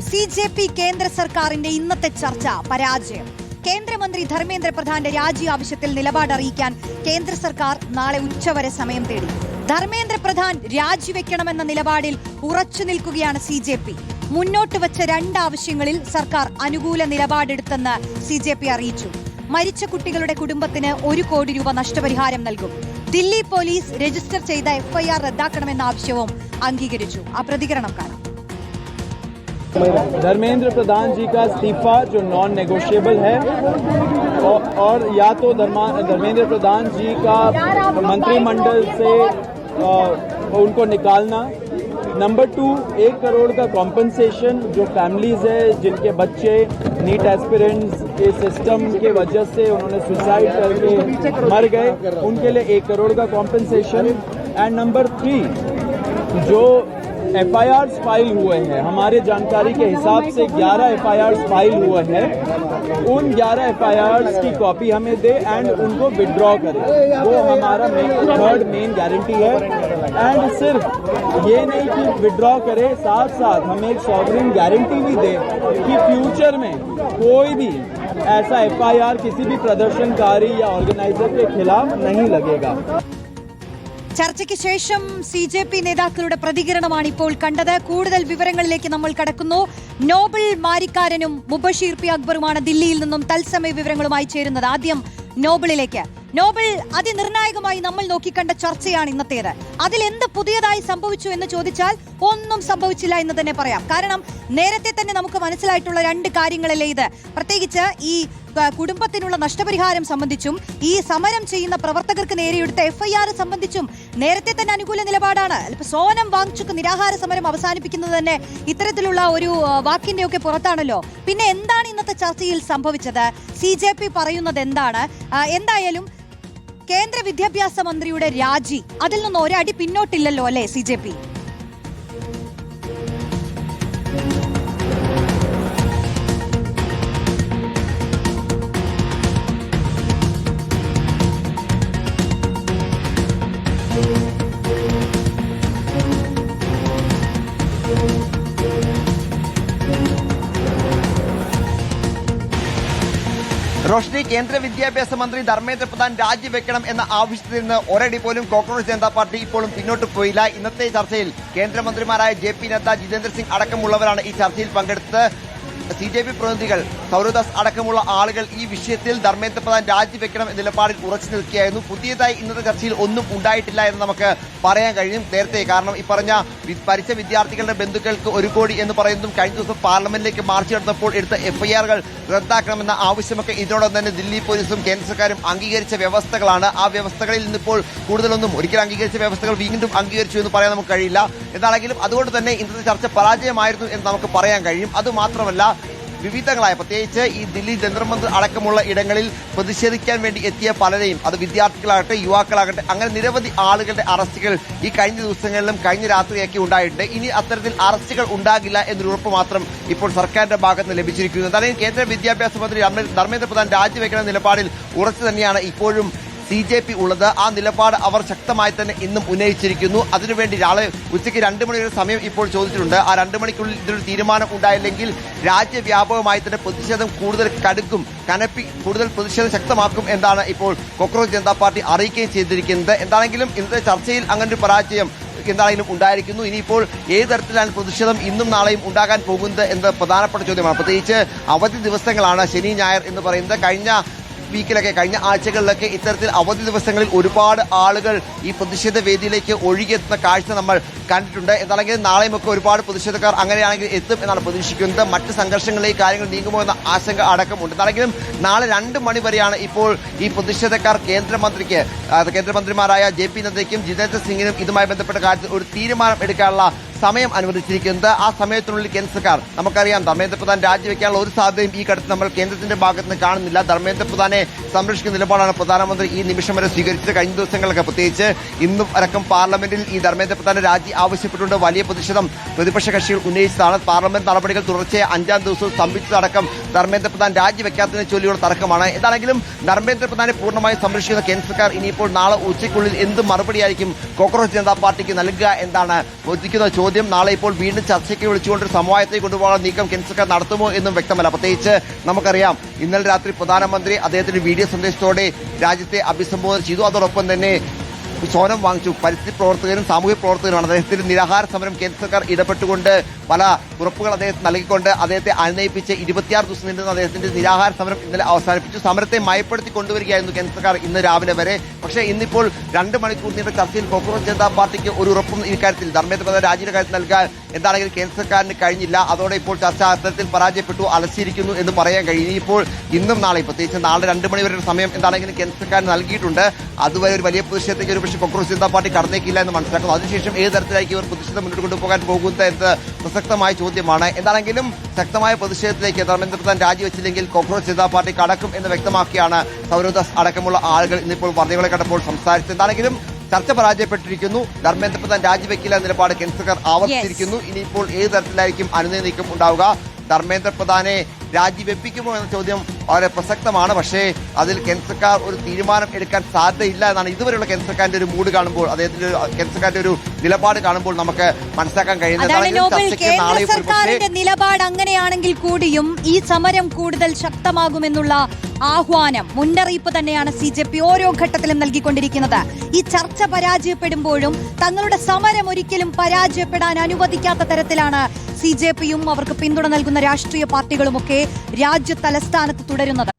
CJP കേന്ദ്ര സർക്കാരിന്റെ ഇന്നത്തെ ചർച്ച പരാജയം. കേന്ദ്രമന്ത്രി ധർമ്മേന്ദ്ര പ്രധാന്റെ രാജി ആവശ്യത്തിൽ നിലപാട് അറിയിക്കാൻ കേന്ദ്ര സർക്കാർ നാളെ ഉച്ചവരെ സമയം തേടി. ധർമ്മേന്ദ്ര പ്രധാൻ രാജിവെക്കണമെന്ന നിലപാടിൽ ഉറച്ചു നിൽക്കുകയാണ് സിജെപി. മുന്നോട്ട് വച്ച രണ്ടാവശ്യങ്ങളിൽ സർക്കാർ അനുകൂല നിലപാടെടുത്തെന്ന് സിജെപി അറിയിച്ചു. മരിച്ച കുട്ടികളുടെ കുടുംബത്തിന് 1 കോടി രൂപ നഷ്ടപരിഹാരം നൽകും. ദില്ലി പോലീസ് രജിസ്റ്റർ ചെയ്ത എഫ്ഐആർ റദ്ദാക്കണമെന്ന ആവശ്യവും അംഗീകരിച്ചു. ആ പ്രതികരണം കാണാം. धर्मेंद्र प्रधान जी का इस्तीफा जो नॉन नेगोशिएबल है और या तो धर्मेंद्र प्रधान जी का मंत्रिमंडल से उनको निकालना, नंबर 2 1 करोड़ का कॉम्पनसेशन जो फैमिलीज है जिनके बच्चे नीट एस्पिरेंट्स के सिस्टम के वजह से उन्होंने सुसाइड करके मर गए, उनके लिए 1 करोड़ का कॉम्पनसेशन। एंड नंबर 3 जो FIRs फाइल हुए हैं, हमारे जानकारी के हिसाब से 11 FIRs फाइल हुए हैं, उन 11 FIRs की कॉपी हमें दे एंड उनको विड्रॉ करें। वो हमारा थर्ड मेन गारंटी है। एंड सिर्फ ये नहीं कि विड्रॉ करे, साथ साथ हमें एक सॉवरेन गारंटी भी दे कि फ्यूचर में कोई भी ऐसा FIR किसी भी प्रदर्शनकारी या ऑर्गेनाइजर के खिलाफ नहीं लगेगा। ചർച്ചയ്ക്ക് ശേഷം സിജെപി നേതാക്കളുടെ പ്രതികരണമാണ് ഇപ്പോൾ കണ്ടത്. കൂടുതൽ വിവരങ്ങളിലേക്ക് നമ്മൾ കടക്കുന്നു. നോബൽ മാരിക്കാരനും മുബഷീർ പി അക്ബറുമാണ് ദില്ലിയിൽ നിന്നും തത്സമയ വിവരങ്ങളുമായി ചേരുന്നത്. ആദ്യം നോബലിലേക്ക്. നോബൽ, അതിനിർണായകമായി നമ്മൾ നോക്കിക്കണ്ട ചർച്ചയാണ് ഇന്നത്തേത്. അതിൽ എന്ത് പുതിയതായി സംഭവിച്ചു എന്ന് ചോദിച്ചാൽ ഒന്നും സംഭവിച്ചില്ല എന്ന് തന്നെ പറയാം. കാരണം നേരത്തെ തന്നെ നമുക്ക് മനസ്സിലായിട്ടുള്ള 2 കാര്യങ്ങളല്ലേ ഇത്. പ്രത്യേകിച്ച് ഈ കുടുംബത്തിനുള്ള നഷ്ടപരിഹാരം സംബന്ധിച്ചും ഈ സമരം ചെയ്യുന്ന പ്രവർത്തകർക്ക് നേരെയെടുത്ത FIR സംബന്ധിച്ചും നേരത്തെ തന്നെ അനുകൂല നിലപാടാണ്. സോനം വാങ്ചുക്ക് നിരാഹാര സമരം അവസാനിപ്പിക്കുന്നത് തന്നെ ഇത്തരത്തിലുള്ള ഒരു വാക്കിന്റെ ഒക്കെ പുറത്താണല്ലോ. പിന്നെ എന്താണ് ഇന്നത്തെ ചർച്ചയിൽ സംഭവിച്ചത്? സിജെപി പറയുന്നത് എന്താണ്? എന്തായാലും കേന്ദ്ര വിദ്യാഭ്യാസ മന്ത്രിയുടെ രാജി, അതിൽ നിന്ന് ഒരടി പിന്നോട്ടില്ലല്ലോ അല്ലേ സിജെപി? റോഷ്നി, കേന്ദ്ര വിദ്യാഭ്യാസ മന്ത്രി ധർമ്മേന്ദ്ര പ്രധാൻ രാജിവെക്കണം എന്ന ആവശ്യത്തിൽ നിന്ന് ഒരടി പോലും കോക്രോച്ച് ജനതാ പാർട്ടി ഇപ്പോഴും പിന്നോട്ട് പോയില്ല. ഇന്നത്തെ ചർച്ചയിൽ കേന്ദ്രമന്ത്രിമാരായ JP നദ്ദ, ജിതേന്ദ്ര സിംഗ് അടക്കമുള്ളവരാണ് ഈ ചർച്ചയിൽ പങ്കെടുത്തത്. സിജെപി പ്രതിനിധികൾ, സൗരദാസ് അടക്കമുള്ള ആളുകൾ ഈ വിഷയത്തിൽ ധർമ്മേന്ദ്ര പ്രധാൻ രാജിവെക്കണം എന്ന നിലപാടിൽ ഉറച്ചു നിൽക്കുകയായിരുന്നു. പുതിയതായി ഇന്നത്തെ ചർച്ചയിൽ ഒന്നും ഉണ്ടായിട്ടില്ല എന്ന് നമുക്ക് പറയാൻ കഴിയും. നേരത്തെ കാരണം ഈ പറഞ്ഞ മരിച്ച വിദ്യാർത്ഥികളുടെ ബന്ധുക്കൾക്ക് 1 കോടി എന്ന് പറയുന്നതും കഴിഞ്ഞ ദിവസം പാർലമെന്റിലേക്ക് മാർച്ച് നടന്നപ്പോൾ എടുത്ത FIRകൾ റദ്ദാക്കണമെന്ന ആവശ്യമൊക്കെ ഇതിനോടൊപ്പം തന്നെ ദില്ലി പോലീസും കേന്ദ്ര സർക്കാരും അംഗീകരിച്ച വ്യവസ്ഥകളാണ്. ആ വ്യവസ്ഥകളിൽ നിന്നിപ്പോൾ കൂടുതലൊന്നും ഒരിക്കലും അംഗീകരിച്ച വ്യവസ്ഥകൾ വീണ്ടും അംഗീകരിച്ചു എന്ന് പറയാൻ നമുക്ക് കഴിയില്ല. എന്നാണെങ്കിലും അതുകൊണ്ട് തന്നെ ഇന്നത്തെ ചർച്ച പരാജയമായിരുന്നു എന്ന് നമുക്ക് പറയാൻ കഴിയും. അതുമാത്രമല്ല, വിവിധങ്ങളായ പ്രത്യേകിച്ച് ഈ ദില്ലി ജന്തർ മന്ദിർ അടക്കമുള്ള ഇടങ്ങളിൽ പ്രതിഷേധിക്കാൻ വേണ്ടി എത്തിയ പലരെയും, അത് വിദ്യാർത്ഥികളാകട്ടെ യുവാക്കളാകട്ടെ, അങ്ങനെ നിരവധി ആളുകളുടെ അറസ്റ്റുകൾ ഈ കഴിഞ്ഞ ദിവസങ്ങളിലും കഴിഞ്ഞ രാത്രിയൊക്കെ ഉണ്ടായിട്ടുണ്ട്. ഇനി അത്തരത്തിൽ അറസ്റ്റുകൾ ഉണ്ടാകില്ല എന്നൊരു ഉറപ്പ് മാത്രം ഇപ്പോൾ സർക്കാരിന്റെ ഭാഗത്ത് നിന്ന് ലഭിച്ചിരിക്കുന്നു. എന്തായാലും കേന്ദ്ര വിദ്യാഭ്യാസ മന്ത്രി ധർമ്മേന്ദ്ര പ്രധാൻ രാജിവെക്കുന്ന നിലപാടിൽ ഉറച്ചു തന്നെയാണ് ഇപ്പോഴും സിജെപി ഉള്ളത്. ആ നിലപാട് അവർ ശക്തമായി തന്നെ ഇന്നും ഉന്നയിച്ചിരിക്കുന്നു. അതിനുവേണ്ടി നാളെ ഉച്ചയ്ക്ക് 2 മണിയുടെ സമയം ഇപ്പോൾ ചോദിച്ചിട്ടുണ്ട്. ആ 2 മണിക്കുള്ളിൽ ഇതിനൊരു തീരുമാനം ഉണ്ടായില്ലെങ്കിൽ രാജ്യവ്യാപകമായി തന്നെ പ്രതിഷേധം കൂടുതൽ കടുക്കും, കൂടുതൽ പ്രതിഷേധം ശക്തമാക്കും എന്നാണ് ഇപ്പോൾ കോക്രോച്ച് ജനതാ പാർട്ടി അറിയിക്കുകയും ചെയ്തിരിക്കുന്നത്. എന്താണെങ്കിലും ഇന്നത്തെ ചർച്ചയിൽ അങ്ങനൊരു പരാജയം എന്താണെങ്കിലും ഉണ്ടായിരിക്കുന്നു. ഇനിയിപ്പോൾ ഏത് തരത്തിലാണ് പ്രതിഷേധം ഇന്നും നാളെയും ഉണ്ടാകാൻ പോകുന്നത് എന്നത് പ്രധാനപ്പെട്ട ചോദ്യമാണ്. പ്രത്യേകിച്ച് അവധി ദിവസങ്ങളാണ് ശനി ഞായർ എന്ന് പറയുന്നത്. കഴിഞ്ഞ ആഴ്ചകളിലൊക്കെ ഇത്തരത്തിൽ അവധി ദിവസങ്ങളിൽ ഒരുപാട് ആളുകൾ ഈ പ്രതിഷേധ വേദിയിലേക്ക് ഒഴുകിയെത്തുന്ന കാഴ്ച നമ്മൾ കണ്ടിട്ടുണ്ട്. എന്താണെങ്കിൽ നാളെയും ഒക്കെ ഒരുപാട് പ്രതിഷേധക്കാർ അങ്ങനെയാണെങ്കിൽ എത്തും എന്നാണ് പ്രതീക്ഷിക്കുന്നത്. മറ്റ് സംഘർഷങ്ങളിലേക്ക് കാര്യങ്ങൾ നീങ്ങുമോ എന്ന ആശങ്ക അടക്കമുണ്ട്. എന്താണെങ്കിലും നാളെ 2 മണി വരെയാണ് ഇപ്പോൾ ഈ പ്രതിഷേധക്കാർ കേന്ദ്രമന്ത്രിമാരായ JP നദ്ദയ്ക്കും ജിതേന്ദ്ര സിംഗിനും ഇതുമായി ബന്ധപ്പെട്ട കാര്യത്തിൽ ഒരു തീരുമാനം എടുക്കാനുള്ള സമയം അനുവദിച്ചിരിക്കുന്നത്. ആ സമയത്തിനുള്ളിൽ കേന്ദ്ര സർക്കാർ, നമുക്കറിയാം ധർമ്മേന്ദ്ര പ്രധാൻ രാജിവെക്കാനുള്ള ഒരു സാധ്യതയും ഈ ഘട്ടത്തിൽ നമ്മൾ കേന്ദ്രത്തിന്റെ ഭാഗത്ത് നിന്ന് കാണുന്നില്ല. ധർമ്മേന്ദ്ര പ്രധാനെ സംരക്ഷിക്കുന്ന നിലപാടാണ് പ്രധാനമന്ത്രി ഈ നിമിഷം വരെ സ്വീകരിച്ചത്. കഴിഞ്ഞ ദിവസങ്ങളൊക്കെ പ്രത്യേകിച്ച് ഇന്നും അടക്കം പാർലമെന്റിൽ ഈ ധർമ്മേന്ദ്ര പ്രധാന്റെ രാജി ആവശ്യപ്പെട്ടുകൊണ്ട് വലിയ പ്രതിഷേധം പ്രതിപക്ഷ കക്ഷികൾ ഉന്നയിച്ചതാണ്. പാർലമെന്റ് നടപടികൾ തുടർച്ചയായ 5ാം ദിവസവും സ്തംഭിച്ചതടക്കം ധർമ്മേന്ദ്ര പ്രധാൻ രാജിവെക്കാത്തതിനെ ചൊല്ലിയുള്ള തർക്കമാണ്. എന്താണെങ്കിലും ധർമ്മേന്ദ്ര പ്രധാനെ പൂർണ്ണമായി സംരക്ഷിക്കുന്ന കേന്ദ്ര സർക്കാർ ഇനിയിപ്പോൾ നാളെ ഉച്ചയ്ക്കുള്ളിൽ എന്ത് മറുപടിയായിരിക്കും കോക്രോച്ച് ജനതാ പാർട്ടിക്ക് നൽകുക എന്താണ് ചോദിക്കുന്ന ചോദ്യം ചോദ്യം. നാളെ ഇപ്പോൾ വീണ്ടും ചർച്ചയ്ക്ക് വിളിച്ചുകൊണ്ട് ഒരു സമവായത്തെ കൊണ്ടുപോകാൻ നീക്കം കേന്ദ്ര സർക്കാർ നടത്തുമോ എന്നും വ്യക്തമല്ല. പ്രത്യേകിച്ച് നമുക്കറിയാം, ഇന്നലെ രാത്രി പ്രധാനമന്ത്രി അദ്ദേഹത്തിന്റെ വീഡിയോ സന്ദേശത്തോടെ രാജ്യത്തെ അഭിസംബോധന ചെയ്തു. അതോടൊപ്പം തന്നെ സോനം വാങ്ങിച്ചു പരിസ്ഥിതി പ്രവർത്തകരും സാമൂഹ്യ പ്രവർത്തകരുമാണ്. അദ്ദേഹത്തിന്റെ നിരാഹാര സമരം കേന്ദ്ര സർക്കാർ ഇടപെട്ടുകൊണ്ട് പല ഉറപ്പുകൾ അദ്ദേഹത്തിന് നൽകിക്കൊണ്ട് അദ്ദേഹത്തെ അനുനയിപ്പിച്ച് 26 ദിവസം നീണ്ടുന്ന അദ്ദേഹത്തിന്റെ നിരാഹാര സമരം ഇന്നലെ അവസാനിപ്പിച്ചു. സമരത്തെ മയപ്പെടുത്തി കൊണ്ടുവരികയായിരുന്നു കേന്ദ്ര സർക്കാർ ഇന്ന് രാവിലെ വരെ. പക്ഷേ ഇന്നിപ്പോൾ 2 മണിക്കൂർ നീണ്ട ചർച്ചയിൽ കോക്രോച്ച് ജനതാ പാർട്ടിക്ക് ഒരു ഉറപ്പും ഇക്കാര്യത്തിൽ ധർമ്മേന്ദ്ര പ്രധാൻ രാജിയുടെ കാര്യത്തിൽ നൽകാൻ എന്താണെങ്കിലും കേന്ദ്ര സർക്കാരിന് കഴിഞ്ഞില്ല. അതോടെ ഇപ്പോൾ ചർച്ച അത്തരത്തിൽ പരാജയപ്പെട്ടു, അലസിയിരിക്കുന്നു എന്ന് പറയാൻ കഴിയും. ഇനിയിപ്പോൾ ഇന്നും നാളെയും പ്രത്യേകിച്ച് നാളെ 2 മണി വരെ സമയം എന്താണെങ്കിലും കേന്ദ്ര സർക്കാരിന് നൽകിയിട്ടുണ്ട്. അതുവരെ ഒരു വലിയ പ്രതിഷേധത്തേക്ക് ഒരു പക്ഷേ കോൺഗ്രസ് ജനതാ പാർട്ടി കടന്നേക്കില്ല എന്ന് മനസ്സിലാക്കുന്നു. അതിനുശേഷം ഏത് തരത്തിലായിരിക്കും ഇവർ പ്രതിഷേധം മുന്നോട്ട് കൊണ്ടുപോകാൻ പോകുന്നത് എന്നത് പ്രസക്തമായ ചോദ്യമാണ്. എന്താണെങ്കിലും ശക്തമായ പ്രതിഷേധത്തിലേക്ക് ധർമ്മേന്ദ്ര പ്രധാൻ രാജിവെച്ചില്ലെങ്കിൽ കോൺഗ്രസ് ജനതാ പാർട്ടി കടക്കും എന്ന് വ്യക്തമാക്കിയാണ് സൗരവ്ദാസ് അടക്കമുള്ള ആളുകൾ ഇന്നിപ്പോൾ വാർത്തകളെ കണ്ടപ്പോൾ സംസാരിച്ചത്. എന്താണെങ്കിലും ചർച്ച പരാജയപ്പെട്ടിരിക്കുന്നു. ധർമ്മേന്ദ്ര പ്രധാൻ രാജിവെക്കില്ല എന്ന നിലപാട് കേന്ദ്ര സർക്കാർ ആവർത്തിച്ചിരിക്കുന്നു. ഇനിയിപ്പോൾ ഏത് തരത്തിലായിരിക്കും അനുനയ നീക്കം ഉണ്ടാവുക? ധർമ്മേന്ദ്ര പ്രധാനെ രാജിവെപ്പിക്കുമോ എന്ന ചോദ്യം വളരെ പ്രസക്തമാണ്. പക്ഷേ അതിൽ കേന്ദ്ര സർക്കാർ ഒരു തീരുമാനം എടുക്കാൻ സാധ്യതയില്ല എന്നാണ് ഇതുവരെയുള്ള കേന്ദ്ര സർക്കാരിന്റെ ഒരു മൂഡ് കാണുമ്പോൾ, അദ്ദേഹത്തിന്റെ കേന്ദ്ര സർക്കാരിന്റെ ഒരു നിലപാട് കാണുമ്പോൾ നമുക്ക് മനസ്സിലാക്കാൻ കഴിയുന്നത്. കേന്ദ്ര സർക്കാരിന്റെ നിലപാട് അങ്ങനെയാണെങ്കിൽ കൂടിയും ഈ സമരം കൂടുതൽ ശക്തമാകുമെന്നുള്ള ആഹ്വാനം, മുന്നറിയിപ്പ് തന്നെയാണ് CJP ഓരോ ഘട്ടത്തിലും നൽകിക്കൊണ്ടിരിക്കുന്നത്. ഈ ചർച്ച പരാജയപ്പെടുമ്പോഴും തങ്ങളുടെ സമരം ഒരിക്കലും പരാജയപ്പെടാൻ അനുവദിക്കാത്ത തരത്തിലാണ് CJPയും അവർക്ക് പിന്തുണ നൽകുന്ന രാഷ്ട്രീയ പാർട്ടികളുമൊക്കെ രാജ്യ തലസ്ഥാനത്ത് തുടരുന്നത്.